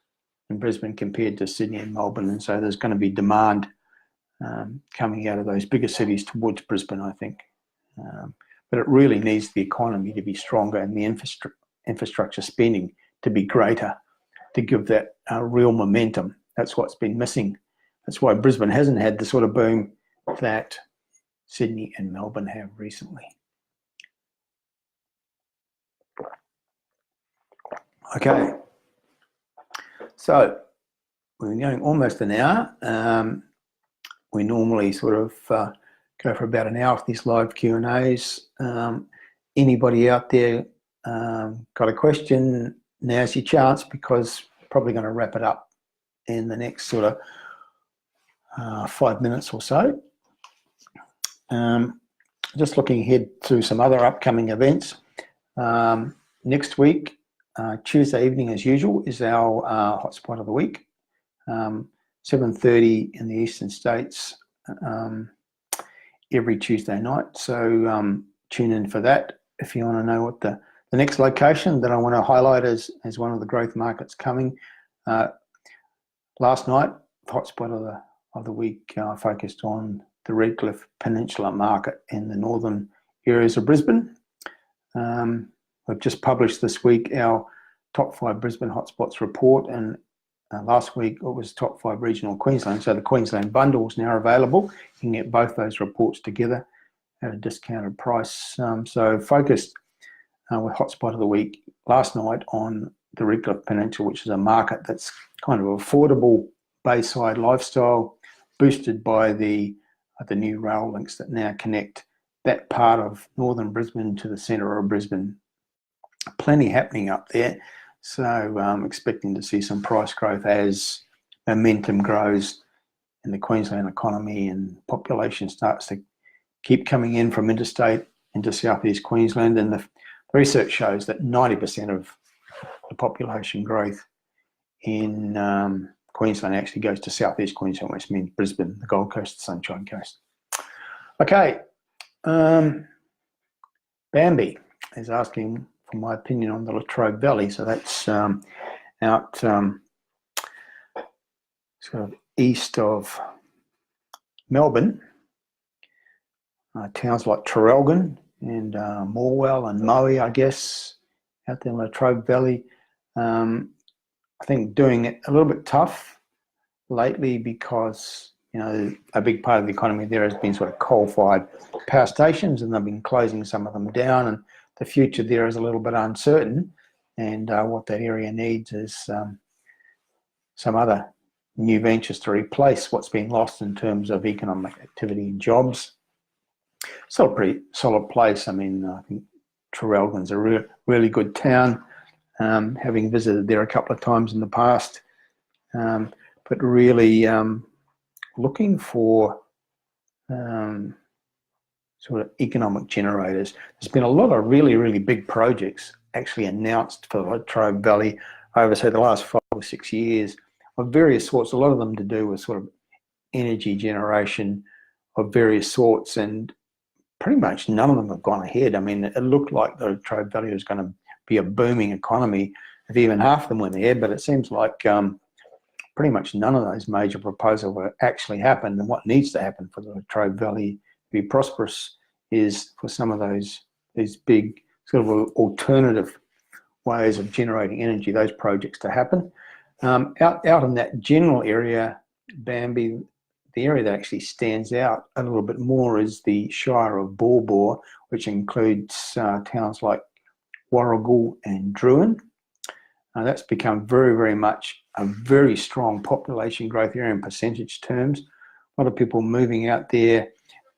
in Brisbane compared to Sydney and Melbourne. And so there's going to be demand coming out of those bigger cities towards Brisbane, I think. But it really needs the economy to be stronger and the infrastructure spending to be greater to give that real momentum. That's what's been missing. That's why Brisbane hasn't had the sort of boom that Sydney and Melbourne have recently. Okay, so we're going almost an hour. We normally sort of go for about an hour for these live Q&As. Anybody out there got a question? Now's your chance, because probably going to wrap it up in the next sort of 5 minutes or so. Just looking ahead to some other upcoming events. Next week, Tuesday evening as usual, is our hotspot of the week. 7:30 in the eastern states every Tuesday night. So tune in for that if you want to know what the next location that I want to highlight as one of the growth markets coming. Last night, the hotspot of the week focused on the Redcliffe Peninsula market in the northern areas of Brisbane. We've just published this week our top 5 Brisbane hotspots report, and last week it was top 5 regional Queensland. So the Queensland bundle is now available. You can get both those reports together at a discounted price. So focused with hotspot of the week last night on the Redcliffe Peninsula, which is a market that's kind of affordable bayside lifestyle, boosted by the new rail links that now connect that part of northern Brisbane to the centre of Brisbane. Plenty happening up there. So I'm expecting to see some price growth as momentum grows in the Queensland economy and population starts to keep coming in from interstate into southeast Queensland. And the research shows that 90% of the population growth in Queensland actually goes to southeast Queensland, which means Brisbane, the Gold Coast, the Sunshine Coast. Okay, Bambi is asking for my opinion on the Latrobe Valley. So that's out sort of east of Melbourne. Towns like Traralgon and Morwell and Moe, I guess, out there in Latrobe Valley. I think doing it a little bit tough lately because a big part of the economy there has been sort of coal-fired power stations, and they've been closing some of them down, and the future there is a little bit uncertain. And what that area needs is some other new ventures to replace what's been lost in terms of economic activity and jobs. Still a pretty solid place. I mean, I think Traralgon's a really good town, having visited there a couple of times in the past, but really looking for sort of economic generators. There's been a lot of really big projects actually announced for the Latrobe Valley over, say, the last 5 or 6 years of various sorts, a lot of them to do with sort of energy generation of various sorts, and pretty much none of them have gone ahead. I mean, it looked like the Latrobe Valley was going to be a booming economy if even half of them went ahead, but it seems like pretty much none of those major proposals have actually happened. And what needs to happen for the Latrobe Valley to be prosperous is for some of these big sort of alternative ways of generating energy, those projects to happen. Out in that general area, Bambi, the area that actually stands out a little bit more is the Shire of Baw Baw, which includes towns like Warragul and Druin. That's become very much a very strong population growth area in percentage terms. A lot of people moving out there,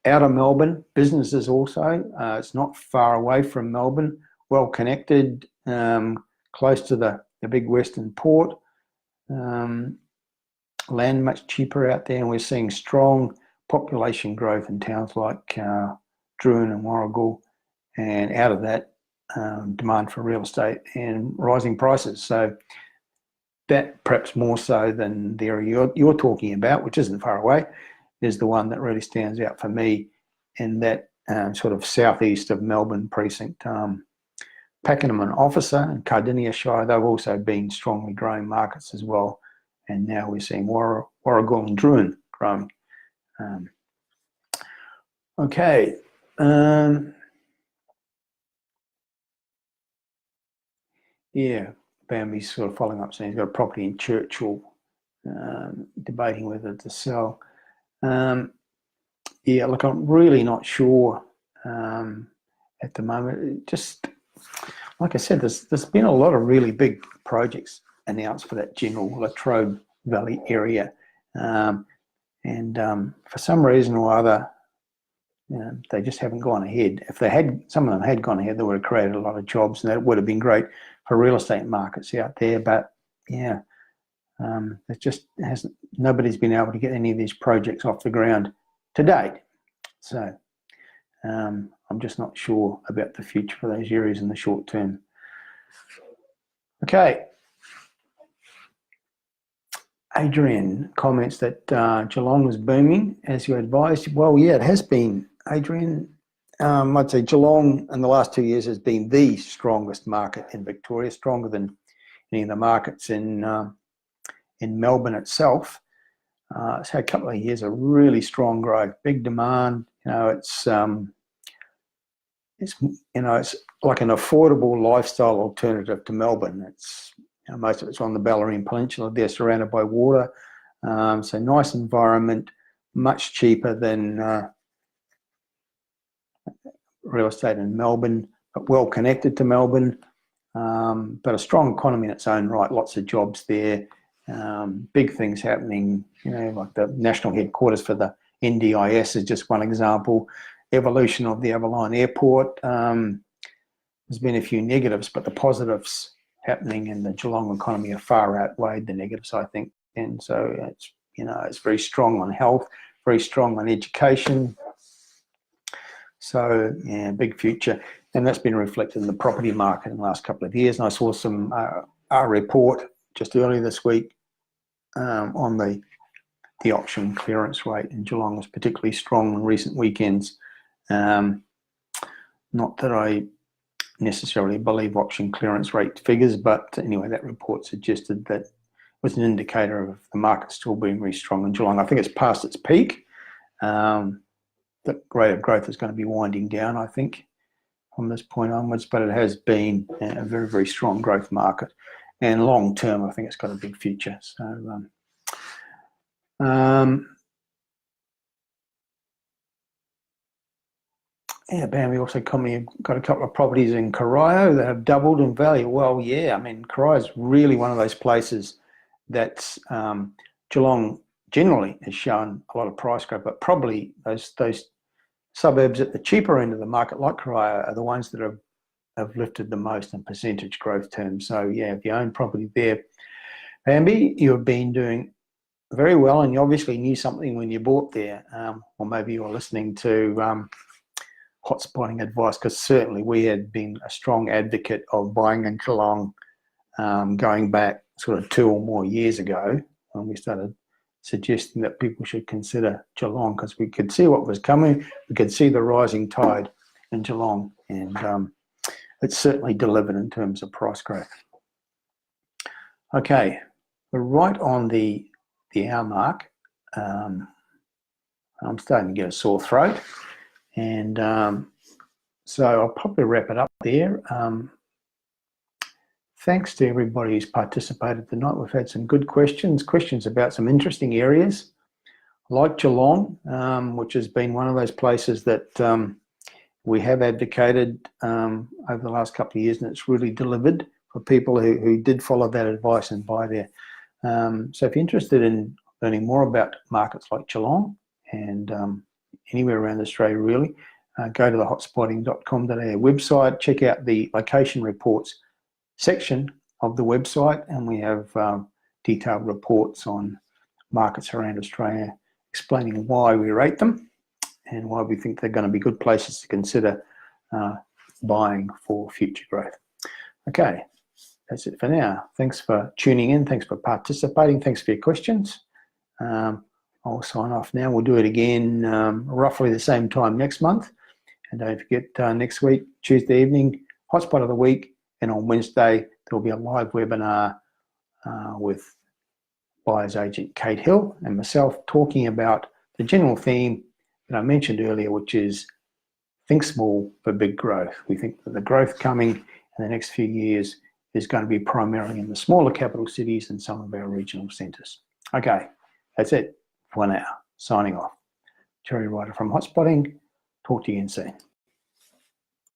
out of Melbourne, businesses also. It's not far away from Melbourne, well connected, close to the big western port. Land much cheaper out there, and we're seeing strong population growth in towns like Druin and Warragul, and out of that, demand for real estate and rising prices. So that, perhaps more so than the area you're talking about, which isn't far away, is the one that really stands out for me in that sort of southeast of Melbourne precinct. Pakenham and Officer and Cardinia Shire, they've also been strongly growing markets as well. And now we're seeing Warragul and Druin growing. Okay. Yeah, Bambi's sort of following up saying he's got a property in Churchill, debating whether to sell. Yeah, look, I'm really not sure at the moment. Just like I said, there's been a lot of really big projects announced for that general Latrobe Valley area, and for some reason or other, they just haven't gone ahead. If they had, some of them had gone ahead, they would have created a lot of jobs, and that would have been great for real estate markets out there. But yeah, it just hasn't. Nobody's been able to get any of these projects off the ground to date. So I'm just not sure about the future for those areas in the short term. Okay. Adrian comments that Geelong was booming, as you advised. Well, yeah, it has been, Adrian. I'd say Geelong in the last 2 years has been the strongest market in Victoria, stronger than any of the markets in Melbourne itself. It's had a couple of years of really strong growth, big demand. It's like an affordable lifestyle alternative to Melbourne. It's most of it's on the Bellarine Peninsula. They're surrounded by water, so nice environment, much cheaper than real estate in Melbourne, but well connected to Melbourne. But a strong economy in its own right, lots of jobs there, big things happening. Like the national headquarters for the NDIS is just one example. Evolution of the Avalon Airport. There's been a few negatives, but the positives happening in the Geelong economy are far outweighed the negatives, I think. And so it's very strong on health, very strong on education. So yeah, big future, and that's been reflected in the property market in the last couple of years. And I saw some our report just earlier this week on the auction clearance rate in Geelong was particularly strong in recent weekends. Not that I necessarily believe auction clearance rate figures, but anyway, that report suggested that it was an indicator of the market still being very strong in Geelong. I think it's past its peak. The rate of growth is going to be winding down, I think, from this point onwards, but it has been a very strong growth market, and long term I think it's got a big future. So Yeah, Bambi also commented, got a couple of properties in Corio that have doubled in value. Well, yeah, I mean, Corio is really one of those places that's Geelong generally has shown a lot of price growth, but probably those suburbs at the cheaper end of the market, like Corio, are the ones that have lifted the most in percentage growth terms. So, yeah, if you own property there, Bambi, you've been doing very well, and you obviously knew something when you bought there, or maybe you were listening to Hotspotting advice, because certainly we had been a strong advocate of buying in Geelong going back sort of 2 or more years ago, when we started suggesting that people should consider Geelong, because we could see what was coming. We could see the rising tide in Geelong, and it's certainly delivered in terms of price growth. Okay, we're right on the hour mark. I'm starting to get a sore throat, and so I'll probably wrap it up there. Thanks to everybody who's participated tonight. We've had some good questions about some interesting areas, like Geelong, which has been one of those places that we have advocated over the last couple of years, and it's really delivered for people who did follow that advice and buy there. So if you're interested in learning more about markets like Geelong and anywhere around Australia really, go to the hotspotting.com.au website, check out the location reports section of the website, and we have detailed reports on markets around Australia explaining why we rate them and why we think they're going to be good places to consider buying for future growth. Okay, that's it for now. Thanks for tuning in. Thanks for participating. Thanks for your questions. I'll sign off now. We'll do it again roughly the same time next month. And don't forget, next week, Tuesday evening, Hotspot of the Week. And on Wednesday, there'll be a live webinar with buyer's agent Kate Hill and myself talking about the general theme that I mentioned earlier, which is think small for big growth. We think that the growth coming in the next few years is going to be primarily in the smaller capital cities and some of our regional centres. Okay, that's it for now. Signing off. Ryder from Hotspotting. Talk to you again soon.